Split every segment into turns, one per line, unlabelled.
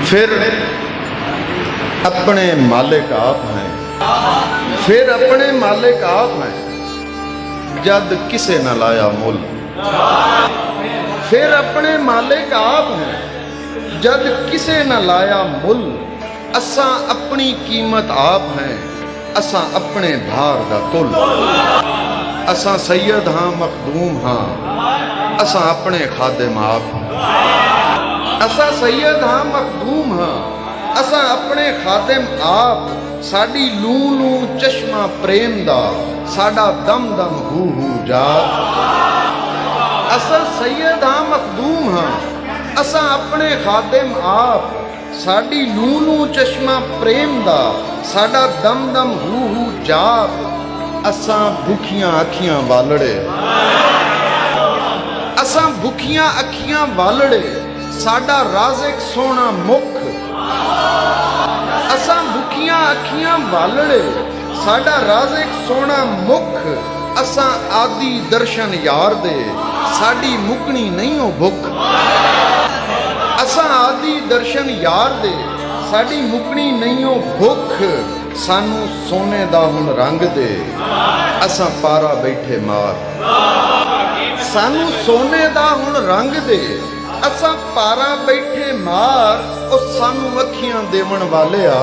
फिर अपने मालिक आप हैं, फिर अपने मालिक आप हैं, जद किसे न लाया मुल। फिर अपने मालिक आप हैं, जद किसे न लाया मुल। असा अपनी कीमत आप हैं, असा अपने भार दा तुल। असा सैयद हाँ मखदूम हाँ, असा अपने खादिम आप। असा सैयद हाँ मखदूम हाँ, असा अपने खादिम आप। साडी लू लू चश्मा प्रेम दा, साडा दम दम हू हू जात। असा सैयद हाँ मखदूम हाँ, असा अपने खादिम आप। साडी लू लू चश्मा प्रेम दा, साडा दम दम हू हू जात। असा भुखियां अखियां वालड़े, असा भुखियां अखियां वालड़े, साडा राज़िक सोना मुख। असा भुखियां अखियां वालड़े, साडा राज़िक सोना मुख। असा आदि दर्शन यार दे, साडी मुकनी नहीं हो भुख। असा आदि दर्शन यार दे, साडी मुकनी नहीं हो भुख। सानू सोने दा हुण रंग दे, असा पारा बैठे मार। सानू सोने दा हुण रंग दे, असा पारा बैठे मार। ओ सानू अखियां देवन वाले आ,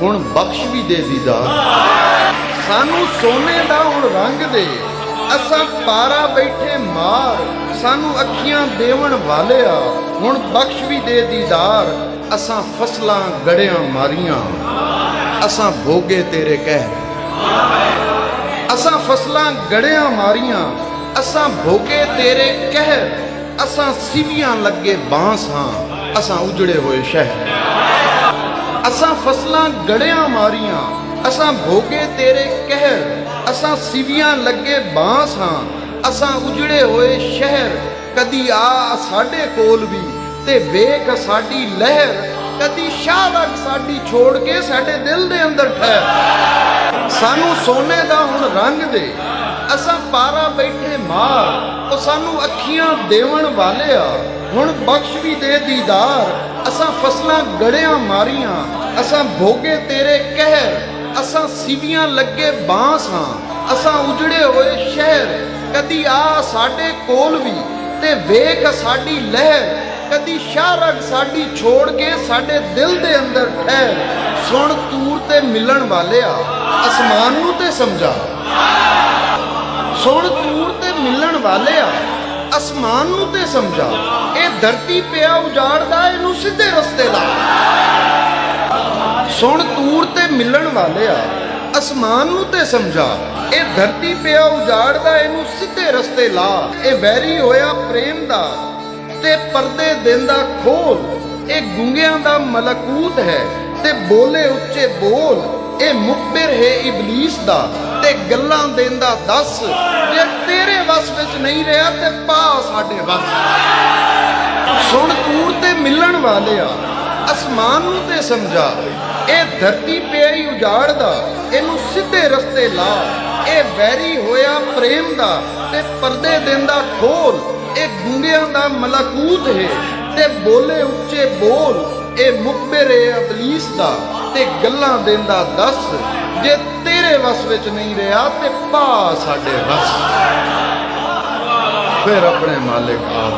हुण बख्श भी दे दीदार। सानू सोने दा हुण रंग दे, असा पारा बैठे मार। सानू अखियां देवन वाले आ, हुण बख्श भी दे दीदार। असा फसलां गड़ियां मारियां, असा भोगे तेरे कहर। असा फसलां गड़ियां मारियां, असा भोगे तेरे कहर। असा सिवियां लगे बांस हाँ, असा उजड़े हुए शहर। असा फसलां गड़ियां मारियां, असा भोगे तेरे कहर। असा सिवियां लगे बांस हाँ, असा उजड़े हुए शहर। कदी आ साडे कोल भी ते वेख साडी लहर। कदी शाहबाग साडी छोड़ के साडे दिल दे अंदर ठहर। सानू सोने दा हुण रंग दे, असा पारा बैठे मार। ओ सानू अखियां देवन वाले आ, हुण बख्श भी दे दीदार। असा फसलां गड़ियां मारियां, असा भोगे तेरे कहर। असा सिवियां लगे बांस हाँ, असा उजड़े हुए शहर। कदी आ साडे कोल भी ते वेख साडी लहर। कदी शाहरग साडी छोड़ के साडे दिल दे अंदर ठहर। सुन तूर ते मिलन वाले आ, आसमान नू ते समझा। सुन तूर ते मिलन वाले आ, आसमान नू ते समझा। ए धरती पिया उजाड़दा, इनू सीधे रस्ते ला। सुन तूर ते मिलन वाले आ, आसमान नू ते समझा। ए धरती पिया उजाड़दा, इनू सीधे रस्ते ला। ए वैरी होया प्रेम दा ते पर्दे देंदा खोल। ए गुंगियां दा मलकूत है ते बोले उच्चे बोल। ए मुखबिर है इबलीस दा ते गल्लां देंदा दस। जे तेरे वस विच नहीं रहा ते पा साडे वस। सुन तूर ते मिलन वाले आ, आसमान नू ते समझा। ए धरती पे ही उजाड़दा, इनू सीधे रस्ते ला। ए वैरी होया प्रेम दा ते पर्दे देंदा खोल। ए गुंगियां दा मलकूत है ते बोले उच्चे बोल। ए मुखबिर है इबलीस दा ते गल्लां देंदा दस। जे तेरे वस विच नहीं रहा ते पा साडे वस। फिर अपने मालिक आप।